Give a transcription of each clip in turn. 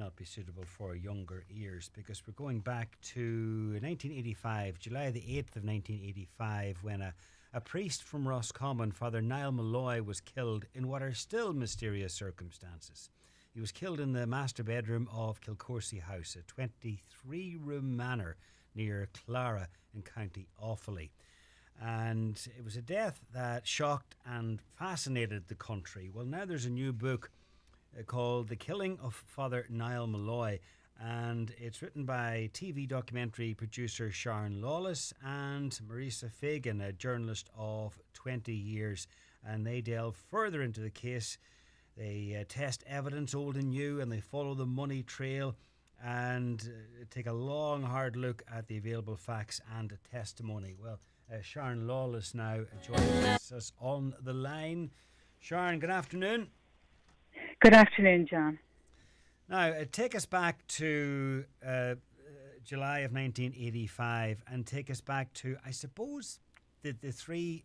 not be suitable for younger ears because we're going back to 1985, July the 8th of 1985, when a priest from Roscommon, Father Niall Malloy, was killed in what are still mysterious circumstances. He was killed in the master bedroom of Kilcorsey House, a 23-room manor near Clara in County Offaly. And it was a death that shocked and fascinated the country. Well, now there's a new book called The Killing of Father Niall Malloy, and it's written by TV documentary producer Sharon Lawless and Marisa Fagan, a journalist of 20 years. And they delve further into the case. They test evidence, old and new, and they follow the money trail and take a long, hard look at the available facts and testimony. Well, Sharon Lawless now joins us on the line. Sharon, good afternoon. Good afternoon, John. Now, take us back to July of 1985 and take us back to, I suppose, the three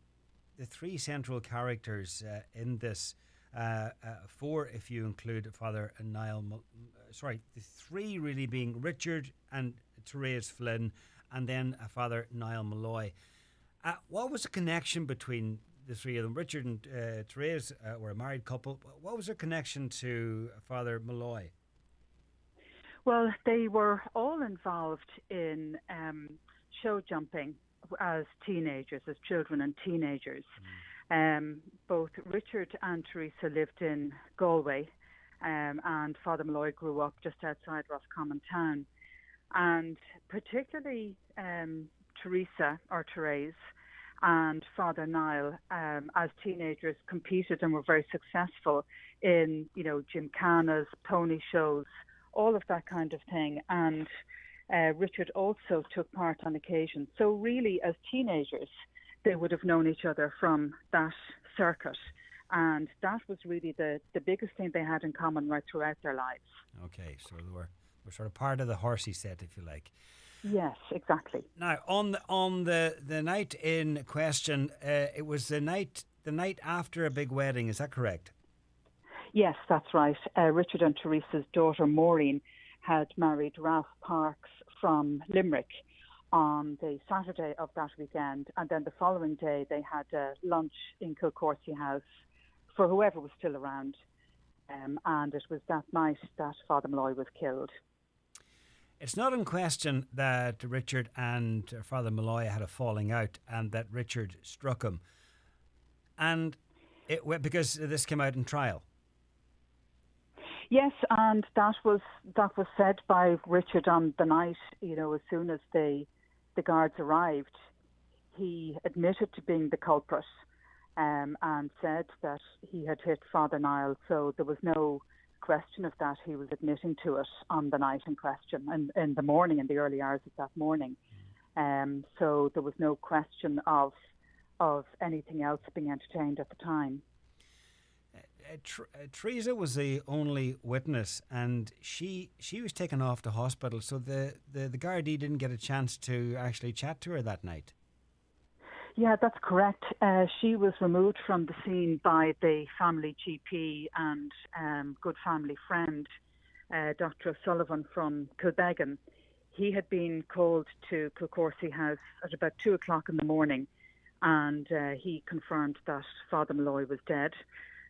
central characters in this. Four, if you include Father Niall, the three really being Richard and Therese Flynn, and then Father Niall Malloy. What was the connection between the three of them? Richard and Therese were a married couple. What was their connection to Father Malloy? Well, they were all involved in show jumping as teenagers, as children and teenagers. Both Richard and Teresa lived in Galway, and Father Malloy grew up just outside Roscommon town. And particularly Teresa, or Therese, and Father Niall, as teenagers, competed and were very successful in, gymkhanas, pony shows, all of that kind of thing. And Richard also took part on occasion. So really, as teenagers, they would have known each other from that circuit. And that was really the biggest thing they had in common right throughout their lives. Okay, so they were sort of part of the horsey set, if you like. Yes, exactly. Now, on the night in question, it was the night after a big wedding. Is that correct? Yes, that's right. Richard and Teresa's daughter Maureen had married Ralph Parks from Limerick on the Saturday of that weekend, and then the following day they had lunch in Kilcorsey House for whoever was still around, and it was that night that Father Malloy was killed. It's not in question that Richard and Father Malloy had a falling out and that Richard struck him, and because this came out in trial. Yes, and that was said by Richard on the night. As soon as the guards arrived, he admitted to being the culprit, and said that he had hit Father Niall. So there was no question of that. He was admitting to it on the night in question, and in the morning, in the early hours of that morning. So there was no question of anything else being entertained at the time. Teresa was the only witness, and she was taken off to hospital, so the Gardaí didn't get a chance to actually chat to her that night. Yeah, that's correct. She was removed from the scene by the family GP and good family friend, Dr. O'Sullivan from Kilbeggan. He had been called to Kilcorsey House at about 2 o'clock in the morning, and he confirmed that Father Malloy was dead.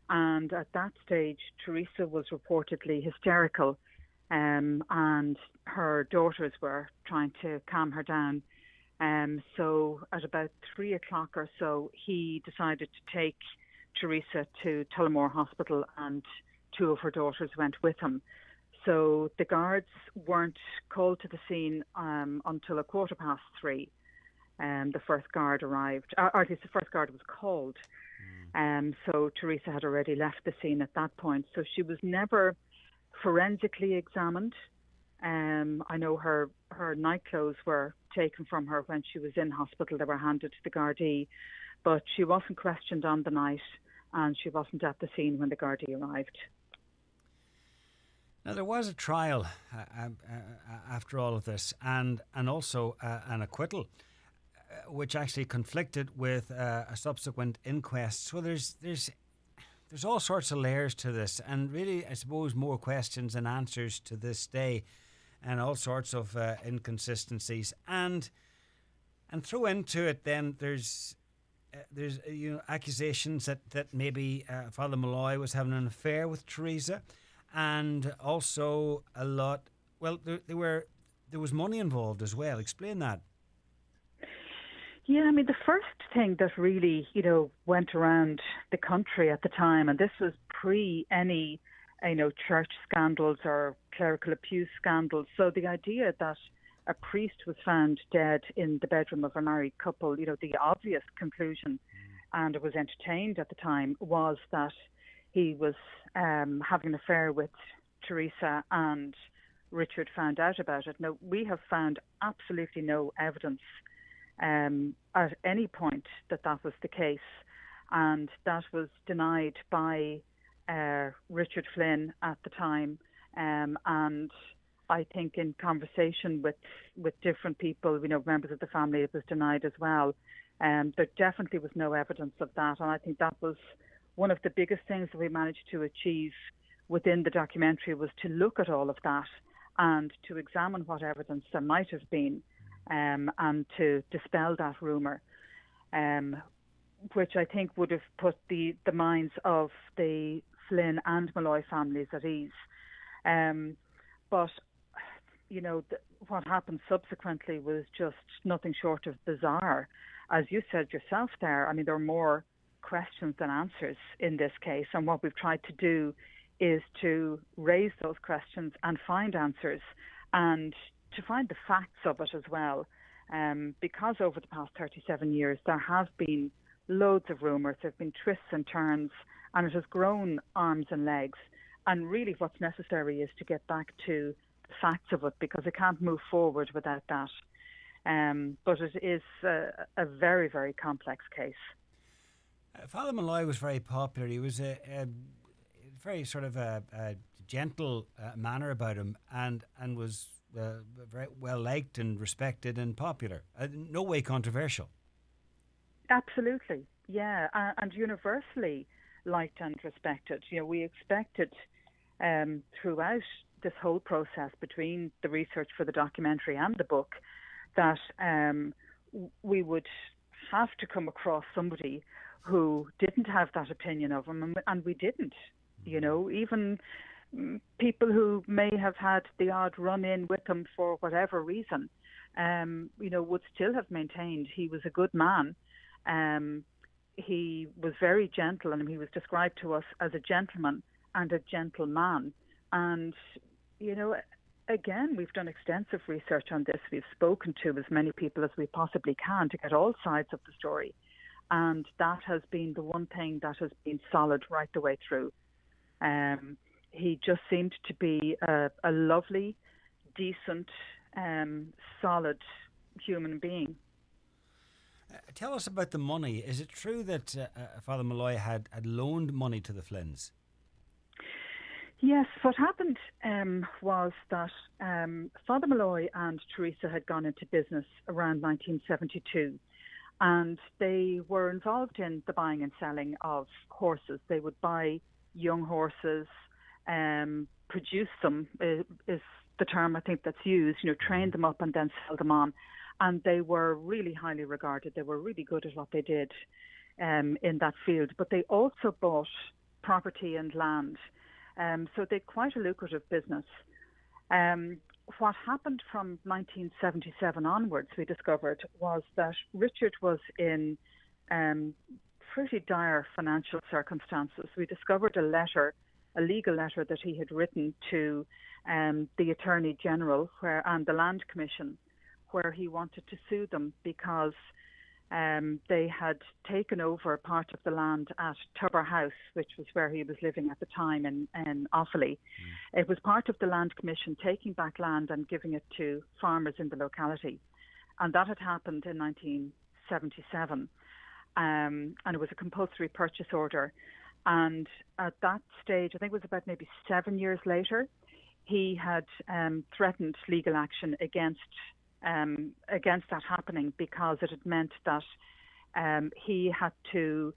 And at that stage, Teresa was reportedly hysterical, and her daughters were trying to calm her down. So at about 3 o'clock or so, he decided to take Teresa to Tullamore Hospital, and two of her daughters went with him. So the guards weren't called to the scene until 3:15. The first guard arrived, or at least the first guard was called. So Teresa had already left the scene at that point. So she was never forensically examined. I know her nightclothes were taken from her when she was in hospital. They were handed to the Gardaí, but she wasn't questioned on the night, and she wasn't at the scene when the Gardaí arrived. Now, there was a trial after all of this, and also an acquittal, which actually conflicted with a subsequent inquest. So there's there's all sorts of layers to this, and really, I suppose, more questions than answers to this day, and all sorts of inconsistencies, and throw into it. Then there's accusations that maybe Father Malloy was having an affair with Teresa, and also a lot. Well, there was money involved as well. Explain that. Yeah, I mean, the first thing that really, went around the country at the time, and this was pre any, church scandals or clerical abuse scandals. So the idea that a priest was found dead in the bedroom of a married couple, the obvious conclusion, and it was entertained at the time, was that he was having an affair with Teresa, and Richard found out about it. Now, we have found absolutely no evidence at any point that was the case, and that was denied by Richard Flynn at the time, and I think in conversation with different people, members of the family, it was denied as well. There definitely was no evidence of that, and I think that was one of the biggest things that we managed to achieve within the documentary, was to look at all of that and to examine what evidence there might have been, and to dispel that rumour, which I think would have put the minds of the Flynn and Malloy families at ease. But, what happened subsequently was just nothing short of bizarre. As you said yourself there, I mean, there are more questions than answers in this case, and what we've tried to do is to raise those questions and find answers, and to find the facts of it as well, because over the past 37 years there have been loads of rumours, there have been twists and turns, and it has grown arms and legs, and really what's necessary is to get back to the facts of it, because it can't move forward without that. But it is a very, very complex case. Father Malloy was very popular. He was a very sort of a gentle manner about him, and was very well liked and respected and popular. No way controversial. Absolutely, yeah, and universally liked and respected. We expected throughout this whole process, between the research for the documentary and the book, that we would have to come across somebody who didn't have that opinion of him, and we didn't. Even people who may have had the odd run-in with him for whatever reason, would still have maintained he was a good man. He was very gentle, and he was described to us as a gentleman and a gentleman. And, again, we've done extensive research on this. We've spoken to as many people as we possibly can to get all sides of the story. And that has been the one thing that has been solid right the way through. He just seemed to be a lovely, decent, solid human being. Tell us about the money. Is it true that Father Malloy had loaned money to the Flynns? Yes, what happened was that Father Malloy and Teresa had gone into business around 1972, and they were involved in the buying and selling of horses. They would buy young horses, produce them, is the term I think that's used, train them up and then sell them on. And they were really highly regarded. They were really good at what they did in that field. But they also bought property and land. So they had quite a lucrative business. What happened from 1977 onwards, we discovered, was that Richard was in pretty dire financial circumstances. We discovered a legal letter that he had written to the Attorney General and the Land Commission, where he wanted to sue them because they had taken over part of the land at Tubber House, which was where he was living at the time in Offaly. It was part of the Land Commission taking back land and giving it to farmers in the locality. And that had happened in 1977. And it was a compulsory purchase order. And at that stage, I think it was about maybe 7 years later, he had threatened legal action against that happening, because it had meant that he had to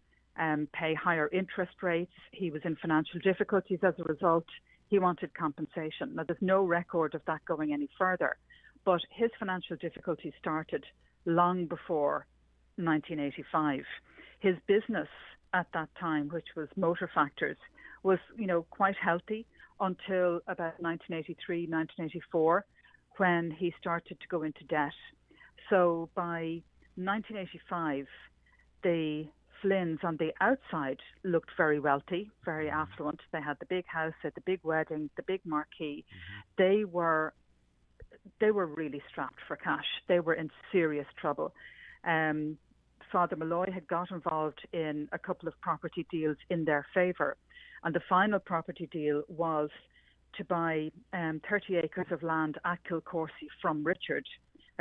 pay higher interest rates. He was in financial difficulties as a result. He wanted compensation. Now, there's no record of that going any further, but his financial difficulties started long before 1985. His business at that time, which was Motor Factors, was, quite healthy until about 1983, 1984, when he started to go into debt. So by 1985, the Flynns on the outside looked very wealthy, very affluent. They had the big house, they had the big wedding, the big marquee. They were really strapped for cash. They were in serious trouble. Father Malloy had got involved in a couple of property deals in their favour, and the final property deal was to buy 30 acres of land at Kilcorsi from Richard.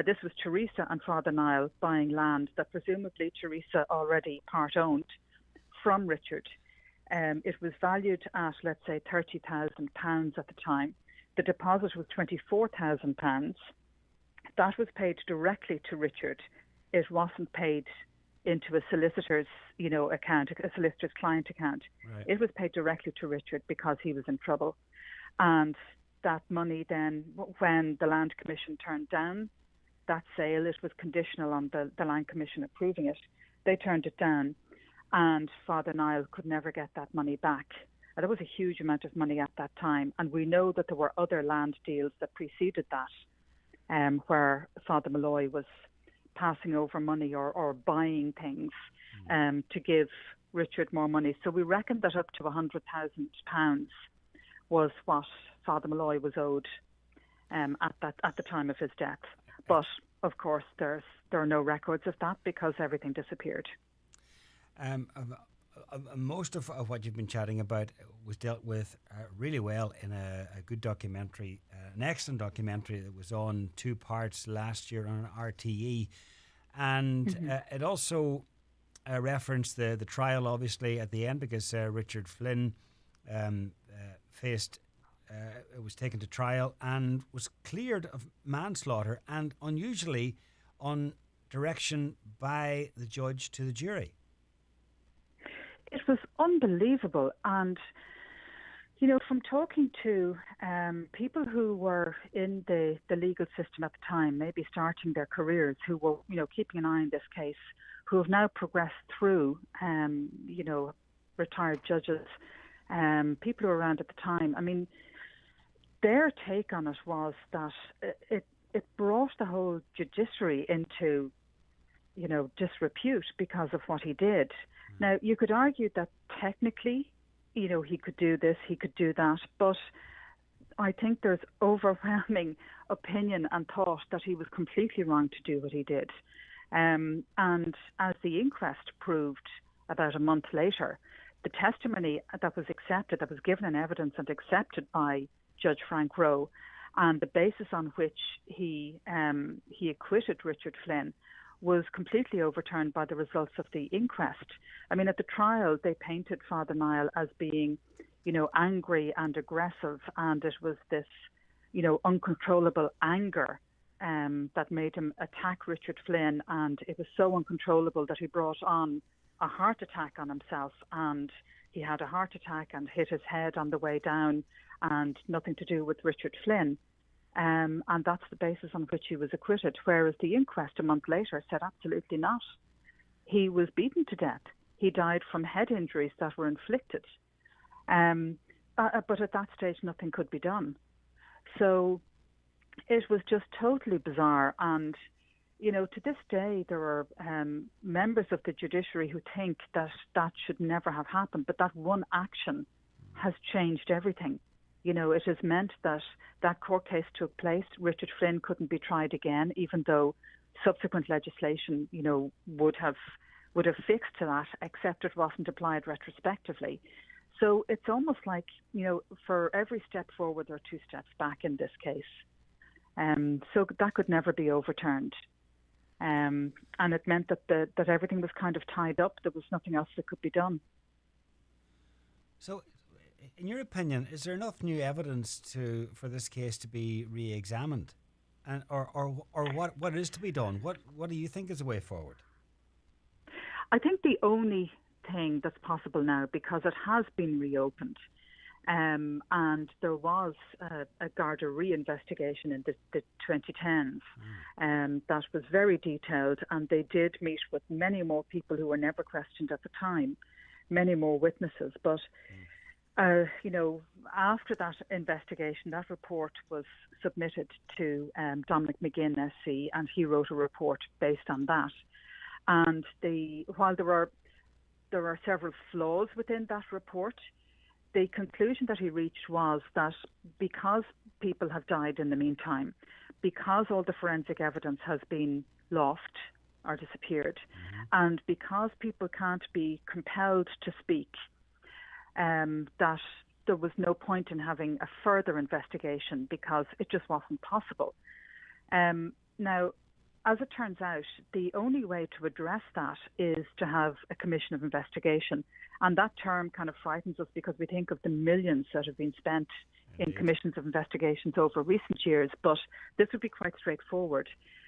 This was Teresa and Father Niall buying land that presumably Teresa already part-owned from Richard. It was valued at, let's say, £30,000 at the time. The deposit was £24,000. That was paid directly to Richard. It wasn't paid into a solicitor's, account, a solicitor's client account. Right. It was paid directly to Richard because he was in trouble. And that money then, when the Land Commission turned down that sale, it was conditional on the Land Commission approving it. They turned it down, and Father Niall could never get that money back. And there was a huge amount of money at that time, and we know that there were other land deals that preceded that, where Father Malloy was passing over money or buying things to give Richard more money. So we reckon that up to £100,000 was what Father Malloy was owed at the time of his death. But of course, there are no records of that because everything disappeared. Most of what you've been chatting about was dealt with really well in a good documentary, an excellent documentary that was on 2 parts last year on RTE. And it also referenced the trial, obviously, at the end, because Richard Flynn was taken to trial and was cleared of manslaughter, and unusually on direction by the judge to the jury. It was unbelievable. And, from talking to people who were in the legal system at the time, maybe starting their careers, who were, keeping an eye on this case, who have now progressed through, retired judges, people who were around at the time. I mean, their take on it was that it brought the whole judiciary into, disrepute because of what he did. Now, you could argue that technically, he could do this, he could do that, but I think there's overwhelming opinion and thought that he was completely wrong to do what he did. And as the inquest proved about a month later, the testimony that was accepted, that was given in evidence and accepted by Judge Frank Rowe, and the basis on which he acquitted Richard Flynn was completely overturned by the results of the inquest. I mean, at the trial, they painted Father Niall as being, angry and aggressive, and it was this, uncontrollable anger that made him attack Richard Flynn, and it was so uncontrollable that he brought on a heart attack on himself, and he had a heart attack and hit his head on the way down, and nothing to do with Richard Flynn. And that's the basis on which he was acquitted, whereas the inquest a month later said absolutely not. He was beaten to death. He died from head injuries that were inflicted. But at that stage, nothing could be done. So it was just totally bizarre. And, to this day, there are members of the judiciary who think that that should never have happened, but that one action has changed everything. It has meant that that court case took place. Richard Flynn couldn't be tried again, even though subsequent legislation, would have fixed to that, except it wasn't applied retrospectively. So it's almost like, for every step forward, there are 2 steps back in this case. So that could never be overturned. And it meant that everything was kind of tied up. There was nothing else that could be done. So, in your opinion, is there enough new evidence for this case to be re-examined, and or what is to be done? What do you think is the way forward? I think the only thing that's possible now because it has been reopened. And there was a Garda re-investigation in the 2010s that was very detailed, and they did meet with many more people who were never questioned at the time, many more witnesses. But, after that investigation, that report was submitted to Dominic McGinn SC, and he wrote a report based on that. And while there are several flaws within that report, the conclusion that he reached was that because people have died in the meantime, because all the forensic evidence has been lost or disappeared, and because people can't be compelled to speak, that there was no point in having a further investigation because it just wasn't possible. Now, as it turns out, the only way to address that is to have a commission of investigation. And that term kind of frightens us because we think of the millions that have been spent in commissions of investigations over recent years. But this would be quite straightforward.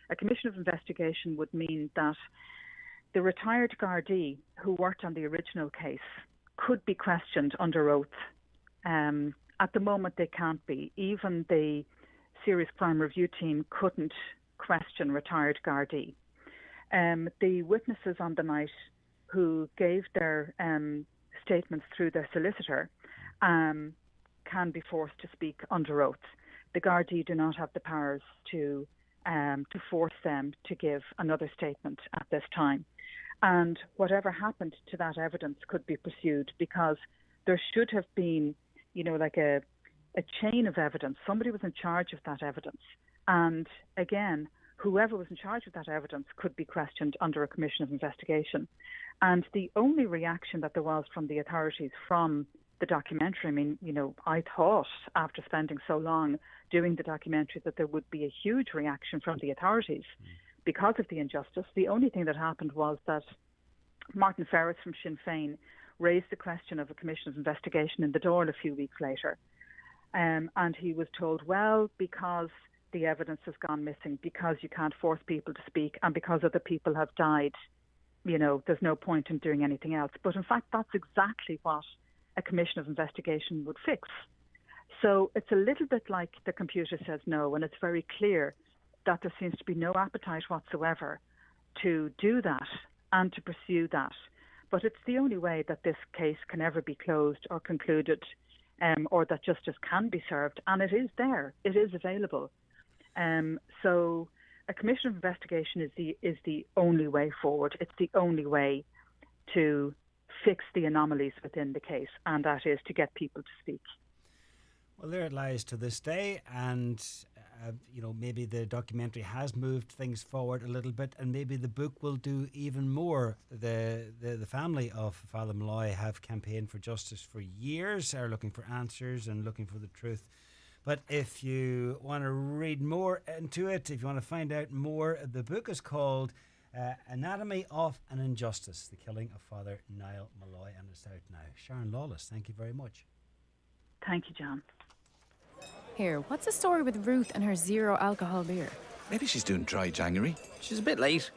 A commission of investigation would mean that the retired Gardaí who worked on the original case could be questioned under oath. At the moment, they can't be. Even the Serious Crime Review team couldn't question retired Gardaí. The witnesses on the night who gave their statements through their solicitor can be forced to speak under oath. The Gardaí do not have the powers to force them to give another statement at this time. And whatever happened to that evidence could be pursued because there should have been, like a chain of evidence. Somebody was in charge of that evidence. And again, whoever was in charge of that evidence could be questioned under a commission of investigation. And the only reaction that there was from the authorities from the documentary, I thought after spending so long doing the documentary that there would be a huge reaction from the authorities because of the injustice. The only thing that happened was that Martin Ferris from Sinn Féin raised the question of a commission of investigation in the Dáil a few weeks later. And he was told, well, because the evidence has gone missing, because you can't force people to speak, and because other people have died, there's no point in doing anything else. But in fact, that's exactly what a commission of investigation would fix. So it's a little bit like the computer says no, and it's very clear that there seems to be no appetite whatsoever to do that and to pursue that. But it's the only way that this case can ever be closed or concluded, or that justice can be served. And it is there. It is available. So a commission of investigation is the only way forward. It's the only way to fix the anomalies within the case, and that is to get people to speak. Well, there it lies to this day, and maybe the documentary has moved things forward a little bit, and maybe the book will do even more. The family of Father Malloy have campaigned for justice for years, are looking for answers and looking for the truth. But if you want to read more into it, if you want to find out more, the book is called Anatomy of an Injustice, The Killing of Father Niall Malloy, and it's out now. Sharon Lawless, thank you very much. Thank you, John. Here, what's the story with Ruth and her zero alcohol beer? Maybe she's doing dry January. She's a bit late.